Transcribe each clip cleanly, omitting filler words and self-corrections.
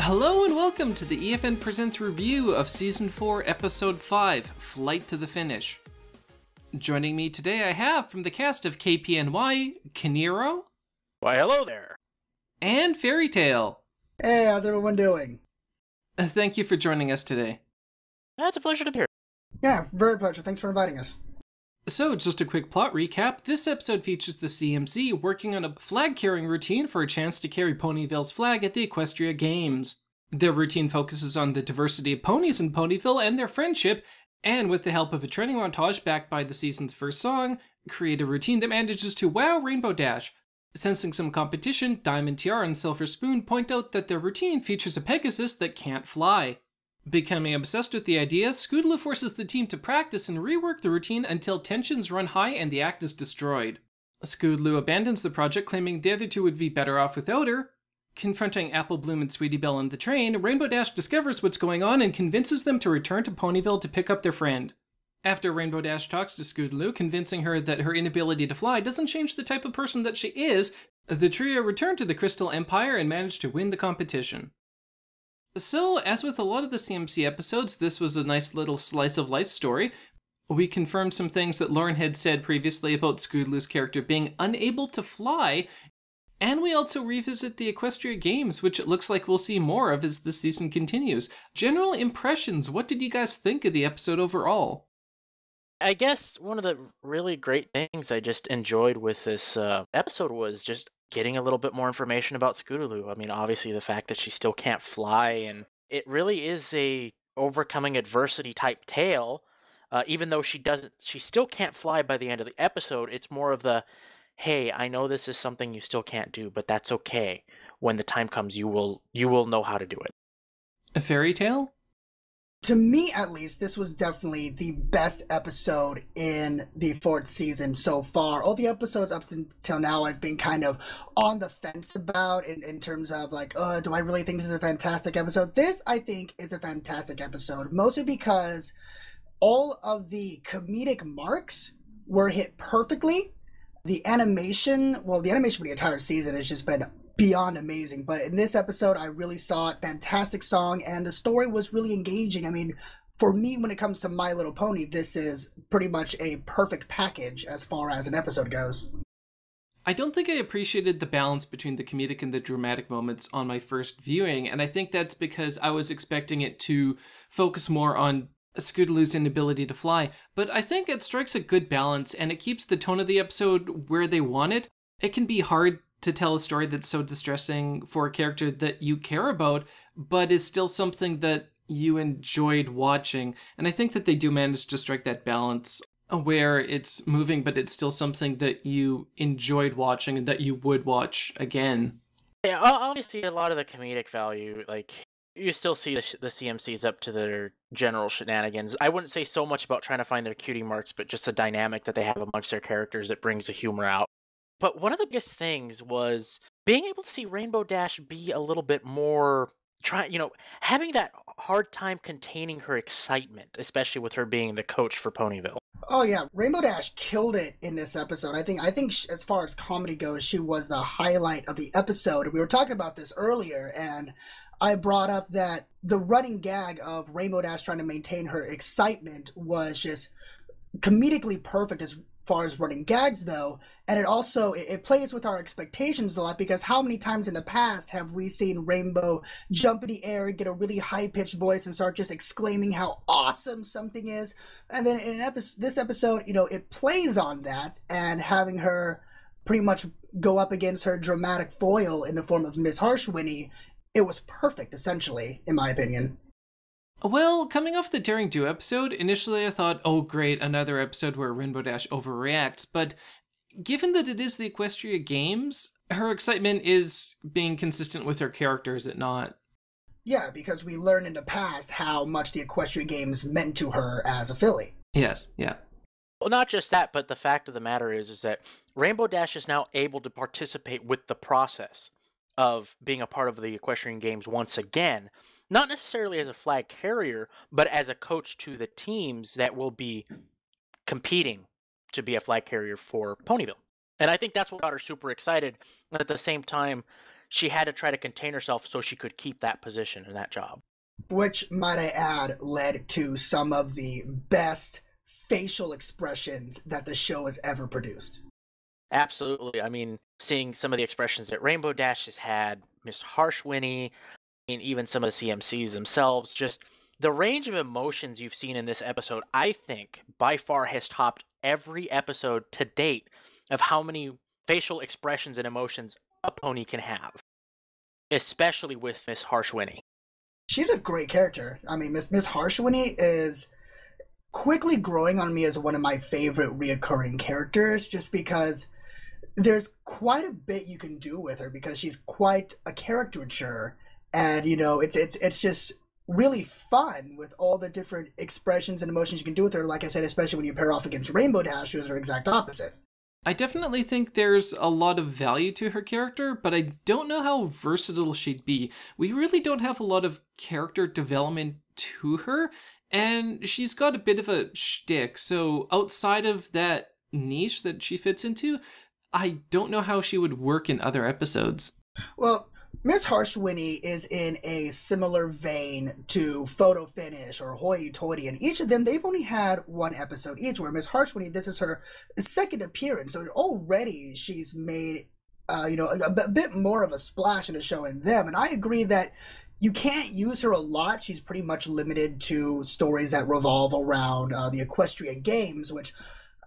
Hello and welcome to the EFN Presents review of Season 4, Episode 5, Flight to the Finish. Joining me today I have from the cast of KPNY, Kiniro. Why, hello there. And Fairytail. Hey, how's everyone doing? Thank you for joining us today. It's a pleasure to be here. Yeah, very pleasure. Thanks for inviting us. So, just a quick plot recap. This episode features the CMC working on a flag-carrying routine for a chance to carry Ponyville's flag at the Equestria Games. Their routine focuses on the diversity of ponies in Ponyville and their friendship, and with the help of a training montage backed by the season's first song, create a routine that manages to wow Rainbow Dash. Sensing some competition, Diamond Tiara and Silver Spoon point out that their routine features a Pegasus that can't fly. Becoming obsessed with the idea, Scootaloo forces the team to practice and rework the routine until tensions run high and the act is destroyed. Scootaloo abandons the project, claiming the other two would be better off without her. Confronting Apple Bloom and Sweetie Belle on the train, Rainbow Dash discovers what's going on and convinces them to return to Ponyville to pick up their friend. After Rainbow Dash talks to Scootaloo, convincing her that her inability to fly doesn't change the type of person that she is, the trio return to the Crystal Empire and manage to win the competition. So, as with a lot of the CMC episodes, this was a nice little slice of life story. We confirmed some things that Lauren had said previously about Scootaloo's character being unable to fly, and we also revisit the Equestria Games, which it looks like we'll see more of as the season continues. General impressions, what did you guys think of the episode overall? I guess one of the really great things I just enjoyed with this episode was just getting a little bit more information about Scootaloo. I mean, obviously the fact that she still can't fly, and it really is a overcoming adversity type tale. Even though she still can't fly by the end of the episode. It's more of the, hey, I know this is something you still can't do, but that's okay. When the time comes, you will know how to do it. A Fairytail? To me, at least, this was definitely the best episode in the fourth season so far. All the episodes up until now I've been kind of on the fence about in terms of like, do I really think this is a fantastic episode? This, I think, is a fantastic episode, mostly because all of the comedic marks were hit perfectly. The animation for the entire season has just been beyond amazing, but in this episode I really saw it. Fantastic song, and the story was really engaging. I mean, for me, when it comes to My Little Pony, this is pretty much a perfect package as far as an episode goes. I don't think I appreciated the balance between the comedic and the dramatic moments on my first viewing, and I think that's because I was expecting it to focus more on Scootaloo's inability to fly, but I think it strikes a good balance and it keeps the tone of the episode where they want it. It can be hard to tell a story that's so distressing for a character that you care about, but is still something that you enjoyed watching. And I think that they do manage to strike that balance where it's moving, but it's still something that you enjoyed watching and that you would watch again. Yeah, obviously a lot of the comedic value, like, you still see the CMCs up to their general shenanigans. I wouldn't say so much about trying to find their cutie marks, but just the dynamic that they have amongst their characters that brings the humor out. But one of the biggest things was being able to see Rainbow Dash be a little bit more having that hard time containing her excitement, especially with her being the coach for Ponyville. Oh yeah, Rainbow Dash killed it in this episode. I think as far as comedy goes, she was the highlight of the episode. We were talking about this earlier, and I brought up that the running gag of Rainbow Dash trying to maintain her excitement was just comedically perfect as far as running gags, though, and it plays with our expectations a lot, because how many times in the past have we seen Rainbow jump in the air, get a really high-pitched voice, and start just exclaiming how awesome something is? And then in this episode, it plays on that, and having her pretty much go up against her dramatic foil in the form of Miss Harshwinnie, it was perfect, essentially, in my opinion. Well, coming off the Daring Do episode, initially I thought, oh great, another episode where Rainbow Dash overreacts, but given that it is the Equestria Games, her excitement is being consistent with her character, is it not? Yeah, because we learned in the past how much the Equestria Games meant to her as a filly. Yes, yeah. Well, not just that, but the fact of the matter is that Rainbow Dash is now able to participate with the process of being a part of the Equestrian Games once again. Not necessarily as a flag carrier, but as a coach to the teams that will be competing to be a flag carrier for Ponyville. And I think that's what got her super excited. And at the same time, she had to try to contain herself so she could keep that position and that job. Which, might I add, led to some of the best facial expressions that the show has ever produced. Absolutely. I mean, seeing some of the expressions that Rainbow Dash has had, Miss Harshwinny, and even some of the CMCs themselves, just the range of emotions you've seen in this episode, I think, by far has topped every episode to date of how many facial expressions and emotions a pony can have, especially with Miss Harshwinny. She's a great character. I mean, Miss Harshwinny is quickly growing on me as one of my favorite reoccurring characters, just because there's quite a bit you can do with her, because she's quite a caricature, and it's just really fun with all the different expressions and emotions you can do with her. Like I said, especially when you pair off against Rainbow Dash, who is her exact opposite. I definitely think there's a lot of value to her character, but I don't know how versatile she'd be. We really don't have a lot of character development to her, and she's got a bit of a shtick, so outside of that niche that she fits into, I don't know how she would work in other episodes. Well, Miss Harshwinny is in a similar vein to Photo Finish or Hoity Toity, and each of them, they've only had one episode each, where Miss Harshwinny, this is her second appearance, so already she's made a bit more of a splash in the show in them, and I agree that you can't use her a lot. She's pretty much limited to stories that revolve around the Equestria Games, which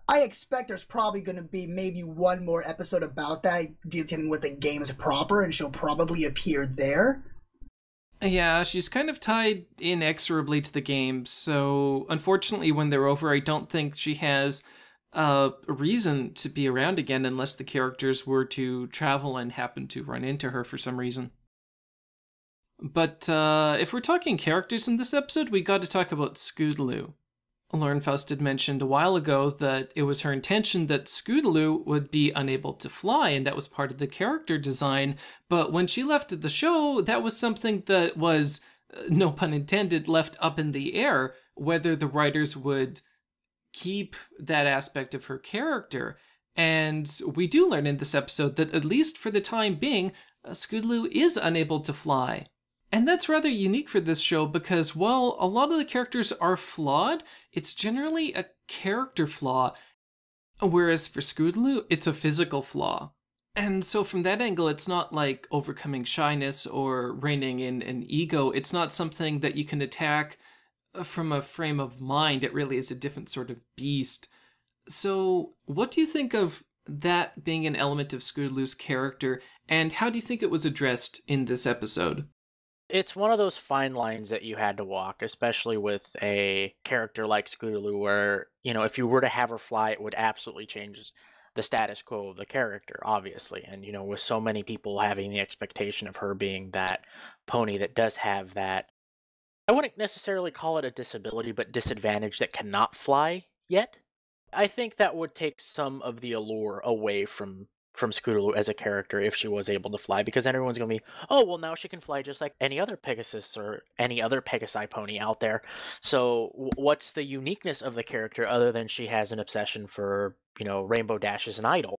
I expect there's probably going to be maybe one more episode about that, dealing with the games proper, and she'll probably appear there. Yeah, she's kind of tied inexorably to the games, so unfortunately when they're over, I don't think she has a reason to be around again unless the characters were to travel and happen to run into her for some reason. But if we're talking characters in this episode, we got to talk about Scootaloo. Lauren Faust had mentioned a while ago that it was her intention that Scootaloo would be unable to fly, and that was part of the character design. But when she left the show, that was something that was, no pun intended, left up in the air, whether the writers would keep that aspect of her character. And we do learn in this episode that, at least for the time being, Scootaloo is unable to fly. And that's rather unique for this show because while a lot of the characters are flawed, it's generally a character flaw, whereas for Scootaloo, it's a physical flaw. And so from that angle, it's not like overcoming shyness or reining in an ego. It's not something that you can attack from a frame of mind. It really is a different sort of beast. So what do you think of that being an element of Scootaloo's character, and how do you think it was addressed in this episode? It's one of those fine lines that you had to walk, especially with a character like Scootaloo, where, if you were to have her fly, it would absolutely change the status quo of the character, obviously. And, with so many people having the expectation of her being that pony that does have that, I wouldn't necessarily call it a disability, but disadvantage that cannot fly yet. I think that would take some of the allure away from Scootaloo as a character if she was able to fly, because everyone's going to be, oh, well, now she can fly just like any other Pegasus or any other Pegasi pony out there. So what's the uniqueness of the character other than she has an obsession for, Rainbow Dash as an idol?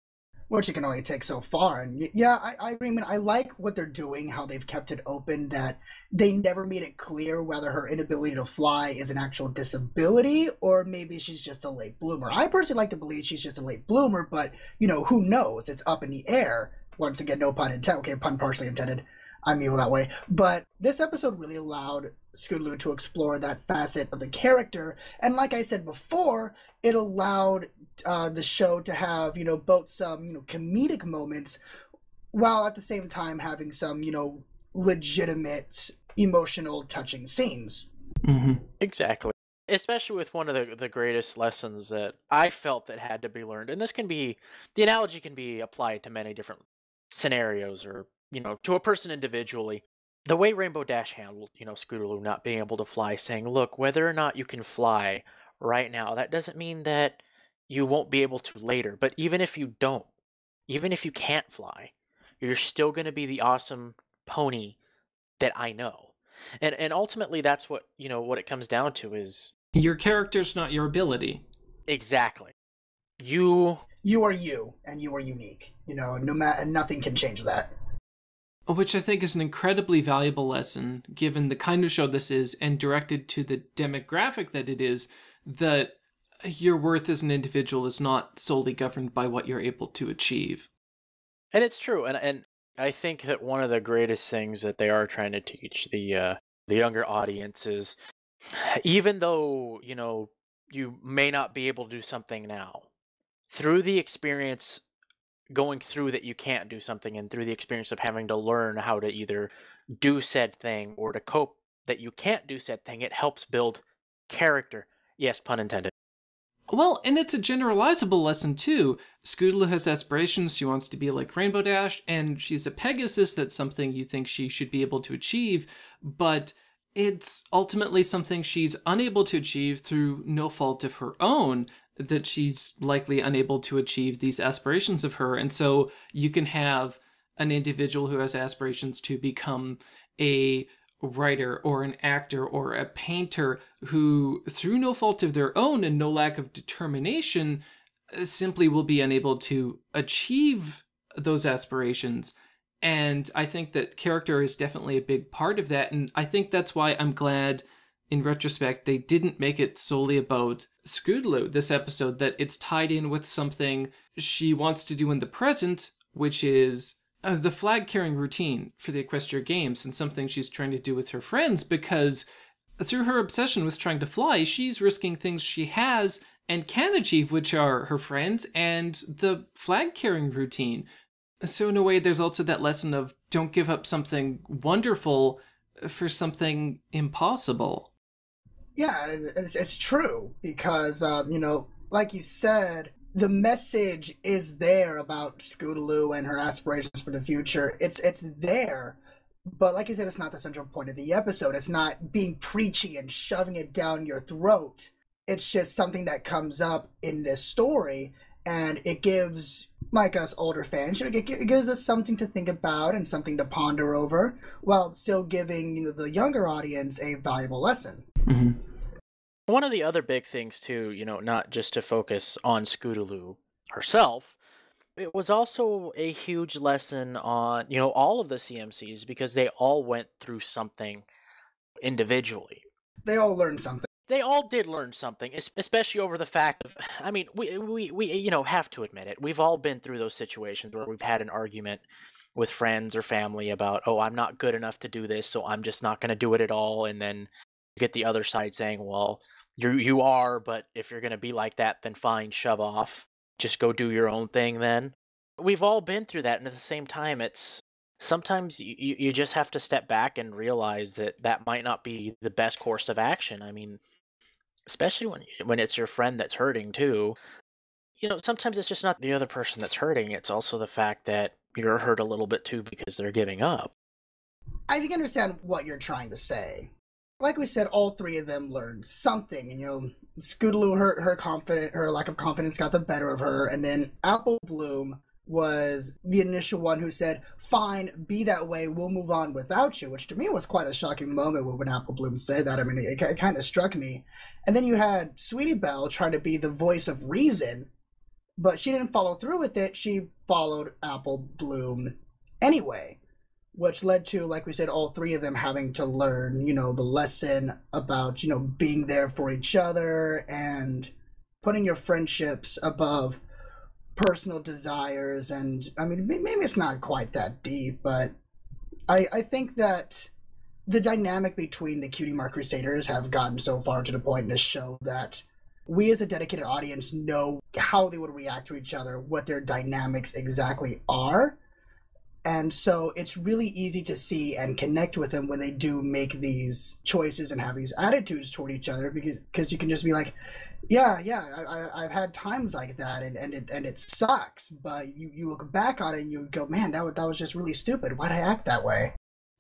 Which it can only take so far. And yeah, I agree. I mean, I like what they're doing, how they've kept it open, that they never made it clear whether her inability to fly is an actual disability or maybe she's just a late bloomer. I personally like to believe she's just a late bloomer, but, who knows? It's up in the air. Once again, no pun intended. Okay, pun partially intended. I'm evil that way. But this episode really allowed Scootaloo to explore that facet of the character. And like I said before, it allowed the show to have, both some, comedic moments while at the same time having some, legitimate, emotional, touching scenes. Mm-hmm. Exactly. Especially with one of the greatest lessons that I felt that had to be learned. And the analogy can be applied to many different scenarios or, to a person individually. The way Rainbow Dash handled, Scootaloo not being able to fly, saying, look, whether or not you can fly right now, that doesn't mean that you won't be able to later. But even if you don't, even if you can't fly, you're still going to be the awesome pony that I know. And ultimately, that's what, what it comes down to is... Your character's not your ability. Exactly. You are you, and you are unique. No matter, nothing can change that. Which I think is an incredibly valuable lesson, given the kind of show this is and directed to the demographic that it is, that your worth as an individual is not solely governed by what you're able to achieve. And it's true, and I think that one of the greatest things that they are trying to teach the younger audience is, even though, you may not be able to do something now, through the experience going through that you can't do something, and through the experience of having to learn how to either do said thing or to cope that you can't do said thing, it helps build character. Yes, pun intended. Well, and it's a generalizable lesson too. Scootaloo has aspirations. She wants to be like Rainbow Dash, and she's a Pegasus. That's something you think she should be able to achieve, but it's ultimately something she's unable to achieve through no fault of her own, that she's likely unable to achieve these aspirations of her. And so you can have an individual who has aspirations to become a writer or an actor or a painter who, through no fault of their own and no lack of determination, simply will be unable to achieve those aspirations. And I think that character is definitely a big part of that. And I think that's why I'm glad, in retrospect, they didn't make it solely about Scootaloo this episode, that it's tied in with something she wants to do in the present, which is the flag carrying routine for the Equestria Games, and something she's trying to do with her friends, because through her obsession with trying to fly, she's risking things she has and can achieve, which are her friends and the flag carrying routine. So in a way, there's also that lesson of don't give up something wonderful for something impossible. Yeah, it's true, because, like you said, the message is there about Scootaloo and her aspirations for the future. It's there, but like you said, it's not the central point of the episode. It's not being preachy and shoving it down your throat. It's just something that comes up in this story, and it gives, like us older fans, it gives us something to think about and something to ponder over, while still giving the younger audience a valuable lesson. Mm-hmm. One of the other big things too, not just to focus on Scootaloo herself, it was also a huge lesson on, all of the CMCs, because they all went through something individually. They all learned something. They all did learn something, especially over the fact of, I mean, we have to admit it. We've all been through those situations where we've had an argument with friends or family about, oh, I'm not good enough to do this, so I'm just not going to do it at all. And then get the other side saying, well, you are, but if you're going to be like that, then fine, shove off. Just go do your own thing then. We've all been through that, and at the same time, it's sometimes you just have to step back and realize that might not be the best course of action. I mean, especially when it's your friend that's hurting too. Sometimes it's just not the other person that's hurting, it's also the fact that you're hurt a little bit too because they're giving up. I think I understand what you're trying to say. Like we said, all three of them learned something, and Scootaloo, her lack of confidence got the better of her, and then Apple Bloom was the initial one who said, fine, be that way, we'll move on without you, which to me was quite a shocking moment when Apple Bloom said that. I mean, it kind of struck me. And then you had Sweetie Belle trying to be the voice of reason, but she didn't follow through with it. She followed Apple Bloom anyway, which led to, like we said, all three of them having to learn, the lesson about, being there for each other and putting your friendships above personal desires. And, I mean, maybe it's not quite that deep, but I think that the dynamic between the Cutie Mark Crusaders have gotten so far to the point in this show that we as a dedicated audience know how they would react to each other, what their dynamics exactly are. And so it's really easy to see and connect with them when they do make these choices and have these attitudes toward each other, because you can just be like, I've had times like that, and it sucks, but you look back on it and you go, man, that was just really stupid. Why'd I act that way?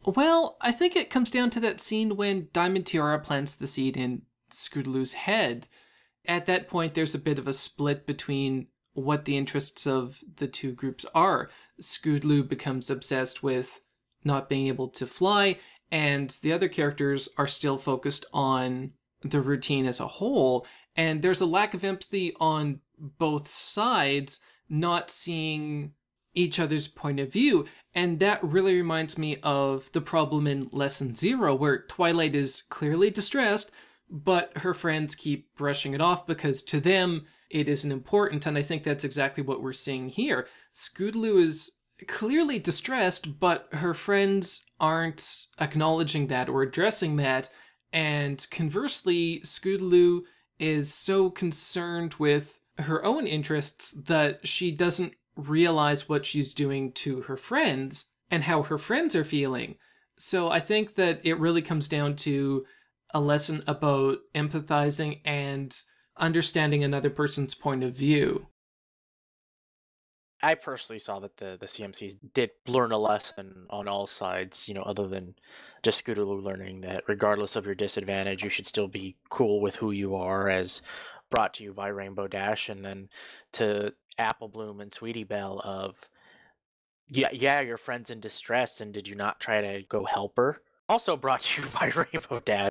Well, I think it comes down to that scene when Diamond Tiara plants the seed in Scootaloo's head. At that point, there's a bit of a split between what the interests of the two groups are. Scootaloo becomes obsessed with not being able to fly, and the other characters are still focused on the routine as a whole. And there's a lack of empathy on both sides, not seeing each other's point of view. And that really reminds me of the problem in Lesson Zero, where Twilight is clearly distressed, but her friends keep brushing it off because to them it isn't important. And I think that's exactly what we're seeing here. Scootaloo is clearly distressed, but her friends aren't acknowledging that or addressing that. And conversely, Scootaloo is so concerned with her own interests that she doesn't realize what she's doing to her friends and how her friends are feeling. So I think that it really comes down to a lesson about empathizing and understanding another person's point of view. I personally saw that the CMCs did learn a lesson on all sides, other than just Scootaloo learning that regardless of your disadvantage, you should still be cool with who you are, as brought to you by Rainbow Dash, and then to Apple Bloom and Sweetie Belle of, yeah, your friend's in distress, and did you not try to go help her? Also brought to you by Rainbow Dash.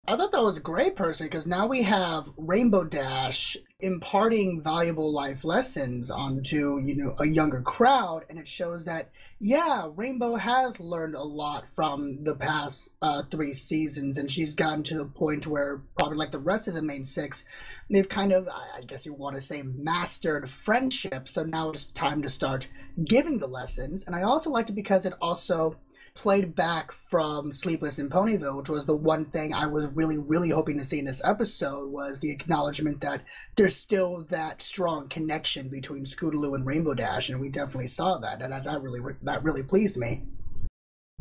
I thought that was great, personally, because now we have Rainbow Dash imparting valuable life lessons onto, a younger crowd, and it shows that, yeah, Rainbow has learned a lot from the past 3 seasons, and she's gotten to the point where, probably like the rest of the main 6, they've kind of, I guess you want to say, mastered friendship, so now it's time to start giving the lessons. And I also liked it because it also played back from Sleepless in Ponyville, which was the one thing I was really, really hoping to see in this episode, was the acknowledgement that there's still that strong connection between Scootaloo and Rainbow Dash, and we definitely saw that, and that really pleased me.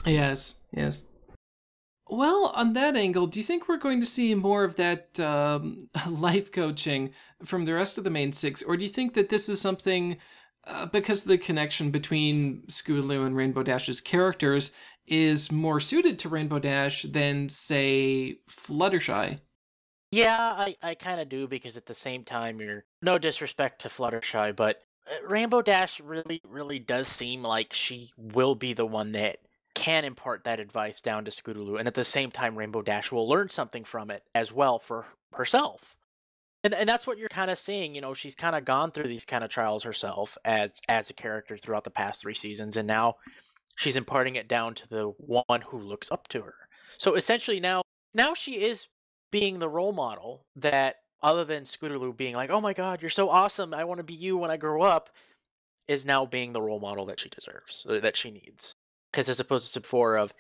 Yes. Well, on that angle, do you think we're going to see more of that life coaching from the rest of the main 6, or do you think that this is something, because the connection between Scootaloo and Rainbow Dash's characters is more suited to Rainbow Dash than, say, Fluttershy? Yeah, I kind of do, because at the same time, no disrespect to Fluttershy, but Rainbow Dash really, really does seem like she will be the one that can impart that advice down to Scootaloo, and at the same time, Rainbow Dash will learn something from it as well for herself. And that's what you're kind of seeing. She's kind of gone through these kind of trials herself as a character throughout the past 3 seasons, and now she's imparting it down to the one who looks up to her. So essentially now she is being the role model that, other than Scootaloo being like, oh my god, you're so awesome, I want to be you when I grow up, is now being the role model that she deserves, that she needs. Because as opposed to before of,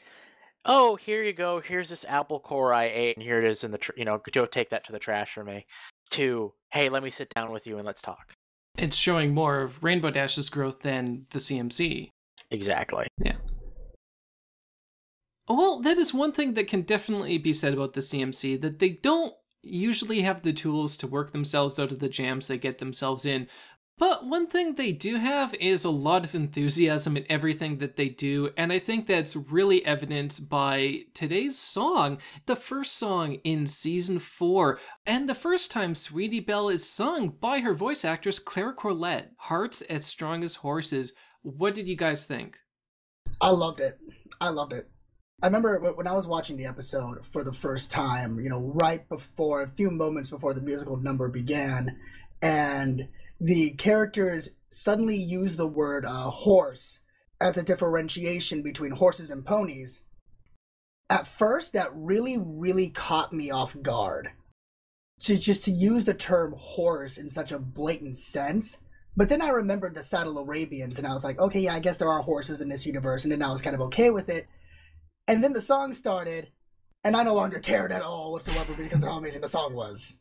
oh, here you go, here's this apple core I ate, and here it is in the, go take that to the trash for me, to, hey, let me sit down with you and let's talk. It's showing more of Rainbow Dash's growth than the CMC. Exactly. Yeah. Well, that is one thing that can definitely be said about the CMC, that they don't usually have the tools to work themselves out of the jams they get themselves in. But one thing they do have is a lot of enthusiasm in everything that they do, and I think that's really evident by today's song, the first song in Season 4, and the first time Sweetie Belle is sung by her voice actress Clara Corlett, Hearts as Strong as Horses. What did you guys think? I loved it. I remember when I was watching the episode for the first time, right before, a few moments before the musical number began, and the characters suddenly use the word horse as a differentiation between horses and ponies. At first, that really, really caught me off guard. To use the term horse in such a blatant sense. But then I remembered the Saddle Arabians, and I was like, okay, yeah, I guess there are horses in this universe, and then I was kind of okay with it. And then the song started, and I no longer cared at all whatsoever because of how amazing the song was.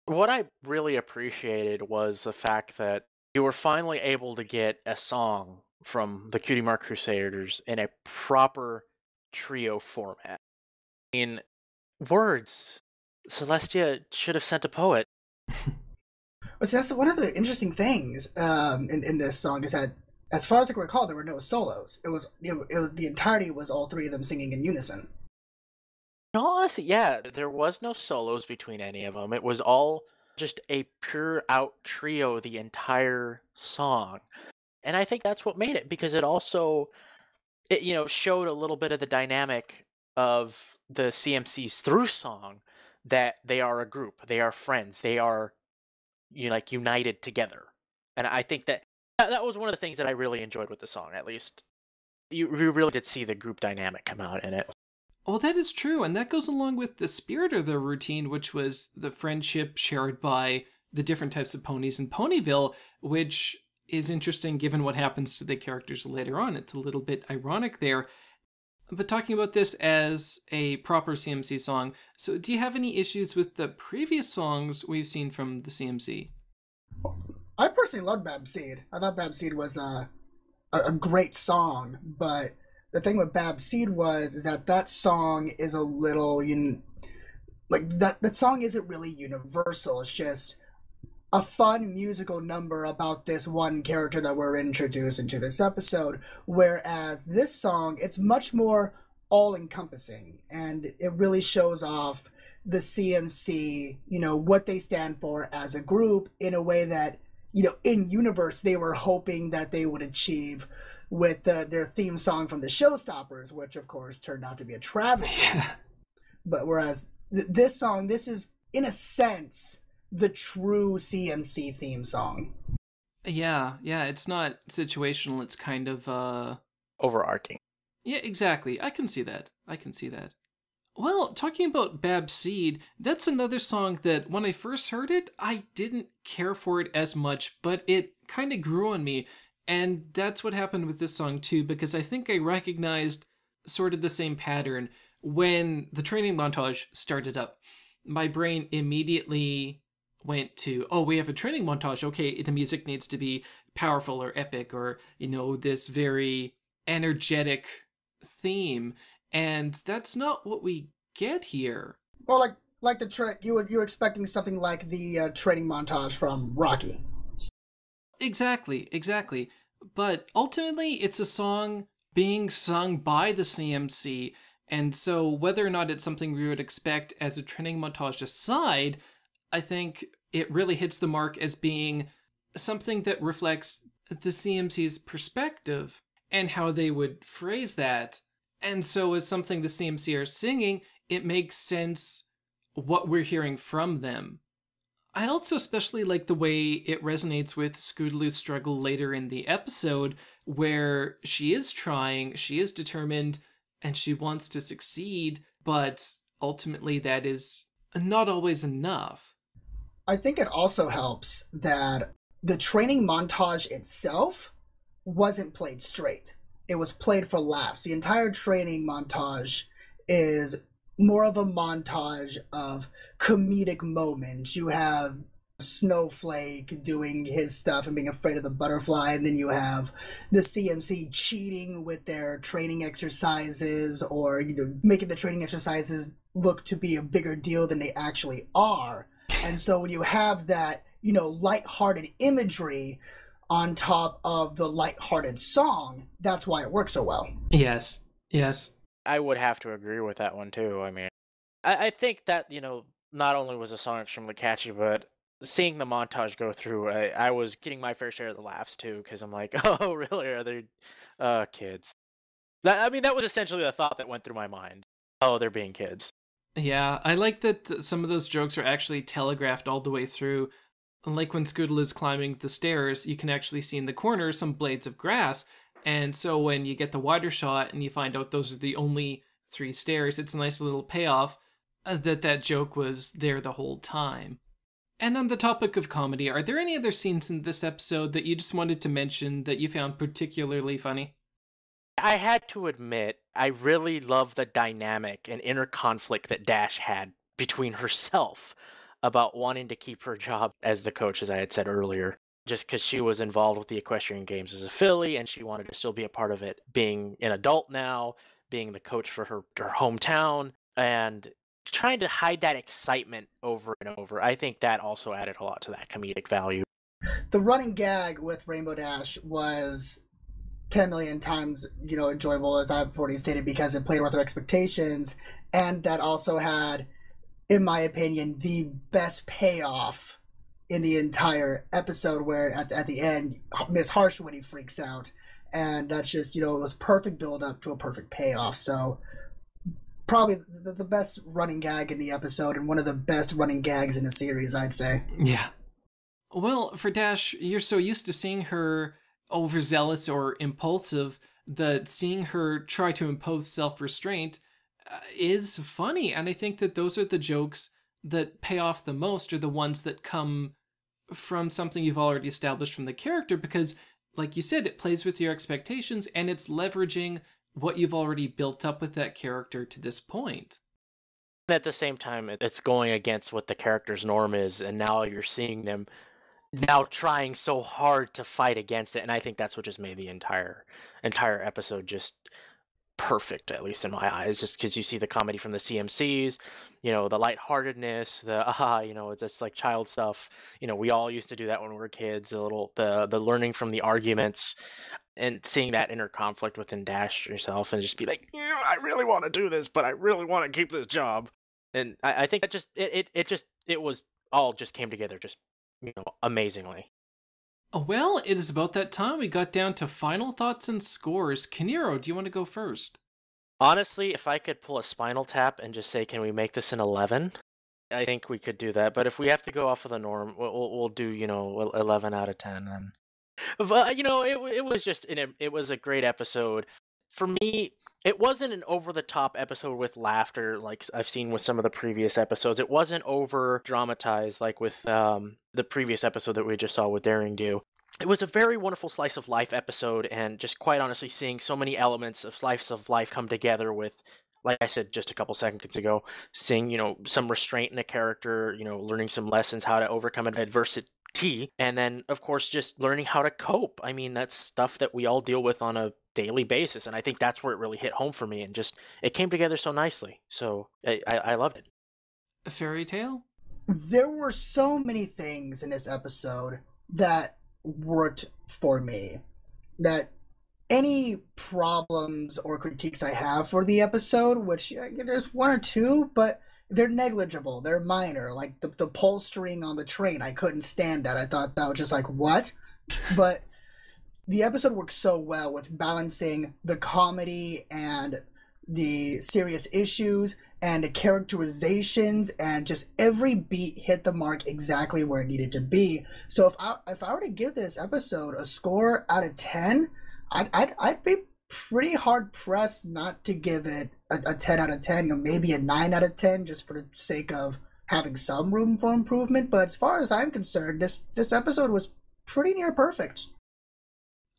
What I really appreciated was the fact that you were finally able to get a song from the Cutie Mark Crusaders in a proper trio format. In words, Celestia should have sent a poet. Well, see, that's one of the interesting things in this song, is that, as far as I can recall, there were no solos. It was the entirety was all 3 of them singing in unison. No, honestly, yeah, there was no solos between any of them. It was all just a pure out trio the entire song. And I think that's what made it, because it also, showed a little bit of the dynamic of the CMCs through song, that they are a group, they are friends, they are, united together. And I think that That was one of the things that I really enjoyed with the song, at least. You really did see the group dynamic come out in it. Well, that is true, and that goes along with the spirit of the routine, which was the friendship shared by the different types of ponies in Ponyville, which is interesting given what happens to the characters later on. It's a little bit ironic there. But talking about this as a proper CMC song, so do you have any issues with the previous songs we've seen from the CMC? I personally loved Bab Seed. I thought Bab Seed was a great song, but the thing with Bab Seed is that song is a little, that song isn't really universal. It's just a fun musical number about this one character that we're introduced into this episode, whereas this song, it's much more all-encompassing, and it really shows off the CMC, what they stand for as a group in a way that, in universe, they were hoping that they would achieve with their theme song from the Showstoppers, which, of course, turned out to be a travesty. But whereas this song, this is, in a sense, the true CMC theme song. Yeah, it's not situational, it's kind of, overarching. Yeah, exactly. I can see that. Well, talking about Bab Seed, that's another song that when I first heard it, I didn't care for it as much, but it kind of grew on me. And that's what happened with this song too, because I think I recognized sort of the same pattern when the training montage started up. My brain immediately went to, oh, we have a training montage. Okay, the music needs to be powerful or epic or, this very energetic theme. And that's not what we get here. Well, like you were expecting something like the training montage from Rocky. Exactly. But ultimately, it's a song being sung by the CMC, and so whether or not it's something we would expect as a training montage aside, I think it really hits the mark as being something that reflects the CMC's perspective and how they would phrase that. And so as something the CMC are singing, it makes sense what we're hearing from them. I also especially like the way it resonates with Scootaloo's struggle later in the episode, where she is trying, she is determined, and she wants to succeed, but ultimately that is not always enough. I think it also helps that the training montage itself wasn't played straight. It was played for laughs. The entire training montage is more of a montage of comedic moments. You have Snowflake doing his stuff and being afraid of the butterfly, and then you have the CMC cheating with their training exercises, or making the training exercises look to be a bigger deal than they actually are. And so when you have that, lighthearted imagery on top of the lighthearted song, that's why it works so well. Yes. I would have to agree with that one too. I mean, I think that, not only was the song extremely catchy, but seeing the montage go through, I was getting my fair share of the laughs too, because I'm like, oh, really? Are they kids? That was essentially the thought that went through my mind. Oh, they're being kids. Yeah, I like that some of those jokes are actually telegraphed all the way through. Like when Scootaloo is climbing the stairs, you can actually see in the corner some blades of grass. And so when you get the wider shot and you find out those are the only 3 stairs, it's a nice little payoff that joke was there the whole time. And on the topic of comedy, are there any other scenes in this episode that you just wanted to mention that you found particularly funny? I had to admit, I really love the dynamic and inner conflict that Dash had between herself about wanting to keep her job as the coach, as I had said earlier, just because she was involved with the equestrian games as a filly and she wanted to still be a part of it, being an adult now, being the coach for her hometown, and trying to hide that excitement over and over. I think that also added a lot to that comedic value. The running gag with Rainbow Dash was 10 million times, enjoyable, as I've already stated, because it played with our expectations, and that also had, in my opinion, the best payoff in the entire episode, where at the end, Miss Harshwitty freaks out, and that's just, it was perfect build up to a perfect payoff. So probably the best running gag in the episode, and one of the best running gags in the series, I'd say. Yeah. Well, for Dash, you're so used to seeing her overzealous or impulsive, that seeing her try to impose self-restraint is funny. And I think that those are the jokes that pay off the most, are the ones that come from something you've already established from the character, because like you said, it plays with your expectations and it's leveraging what you've already built up with that character to this point. At the same time, it's going against what the character's norm is, and now you're seeing them now trying so hard to fight against it, and I think that's what just made the entire episode just perfect, at least in my eyes, just because you see the comedy from the CMCs, the lightheartedness, it's just like child stuff. We all used to do that when we were kids, the learning from the arguments and seeing that inner conflict within Dash yourself and just be like, yeah, I really want to do this, but I really want to keep this job. And I think that just, it was all just came together just, amazingly. Well, it is about that time. We got down to final thoughts and scores. Kiniro, do you want to go first? Honestly, if I could pull a Spinal Tap and just say, can we make this an 11? I think we could do that. But if we have to go off of the norm, we'll do, 11 out of 10 then. But, it was a great episode. For me, it wasn't an over-the-top episode with laughter like I've seen with some of the previous episodes. It wasn't over-dramatized like with the previous episode that we just saw with Daring Do. It was a very wonderful slice of life episode, and just quite honestly seeing so many elements of slice of life come together with, like I said just a couple seconds ago, seeing, some restraint in a character, learning some lessons how to overcome adversity. And then, of course, just learning how to cope. I mean, that's stuff that we all deal with on a daily basis. And I think that's where it really hit home for me. And just, it came together so nicely. So I loved it. Fairytail? There were so many things in this episode that worked for me. That any problems or critiques I have for the episode, which there's one or two, but they're negligible. They're minor. Like the pull string on the train, I couldn't stand that. I thought that was just like, what? But the episode works so well with balancing the comedy and the serious issues and the characterizations, and just every beat hit the mark exactly where it needed to be. So if I were to give this episode a score out of 10, I'd be pretty hard pressed not to give it a 10 out of 10, maybe a 9 out of 10, just for the sake of having some room for improvement. But as far as I'm concerned, this episode was pretty near perfect.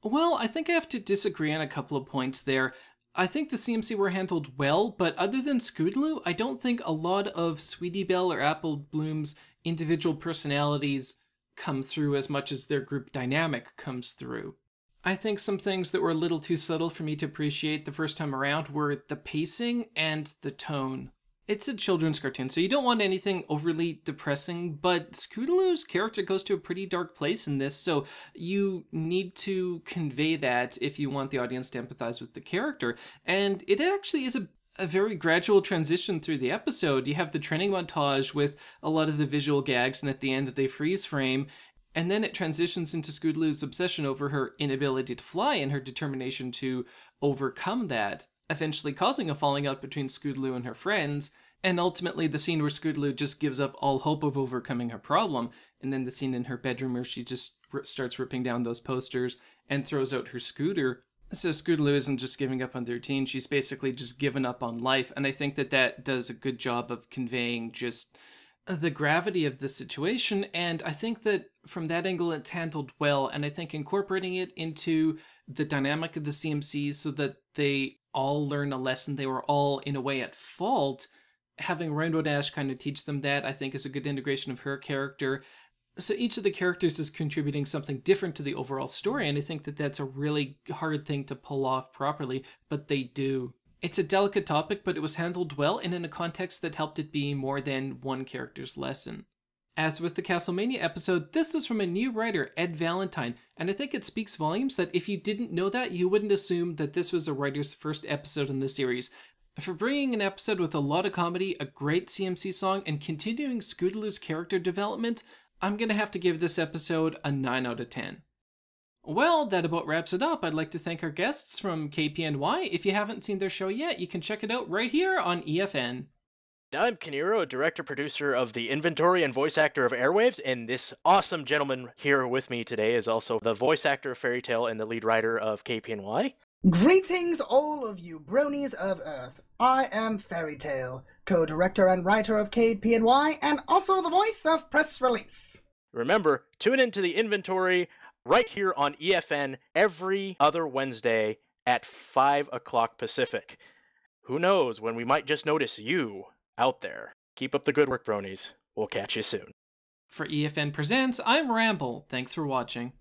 Well, I think I have to disagree on a couple of points there. I think the CMC were handled well, but other than Scootaloo, I don't think a lot of Sweetie Belle or Apple Bloom's individual personalities come through as much as their group dynamic comes through. I think some things that were a little too subtle for me to appreciate the first time around were the pacing and the tone. It's a children's cartoon, so you don't want anything overly depressing, but Scootaloo's character goes to a pretty dark place in this, so you need to convey that if you want the audience to empathize with the character. And it actually is a very gradual transition through the episode. You have the training montage with a lot of the visual gags, and at the end they freeze frame, and then it transitions into Scootaloo's obsession over her inability to fly and her determination to overcome that, eventually causing a falling out between Scootaloo and her friends, and ultimately the scene where Scootaloo just gives up all hope of overcoming her problem, and then the scene in her bedroom where she just starts ripping down those posters and throws out her scooter. So Scootaloo isn't just giving up on the routine, she's basically just given up on life, and I think that does a good job of conveying just the gravity of the situation, and I think that from that angle it's handled well, and I think incorporating it into the dynamic of the CMCs so that they all learn a lesson, they were all in a way at fault, having Rainbow Dash kind of teach them that, I think is a good integration of her character. So each of the characters is contributing something different to the overall story, and I think that that's a really hard thing to pull off properly, but they do. It's a delicate topic, but it was handled well and in a context that helped it be more than one character's lesson. As with the Castlemania episode, this was from a new writer, Ed Valentine, and I think it speaks volumes that if you didn't know that, you wouldn't assume that this was a writer's first episode in the series. For bringing an episode with a lot of comedy, a great CMC song, and continuing Scootaloo's character development, I'm gonna have to give this episode a 9 out of 10. Well, that about wraps it up. I'd like to thank our guests from KPNY. If you haven't seen their show yet, you can check it out right here on EFN. I'm Kiniro, director-producer of the inventory and voice actor of Airwaves, and this awesome gentleman here with me today is also the voice actor of Fairytail and the lead writer of KPNY. Greetings, all of you bronies of Earth. I am Fairytail, co-director and writer of KPNY, and also the voice of Press Release. Remember, tune into the inventory right here on EFN every other Wednesday at 5 o'clock Pacific. Who knows when we might just notice you out there. Keep up the good work, bronies. We'll catch you soon. For EFN Presents, I'm Ramble. Thanks for watching.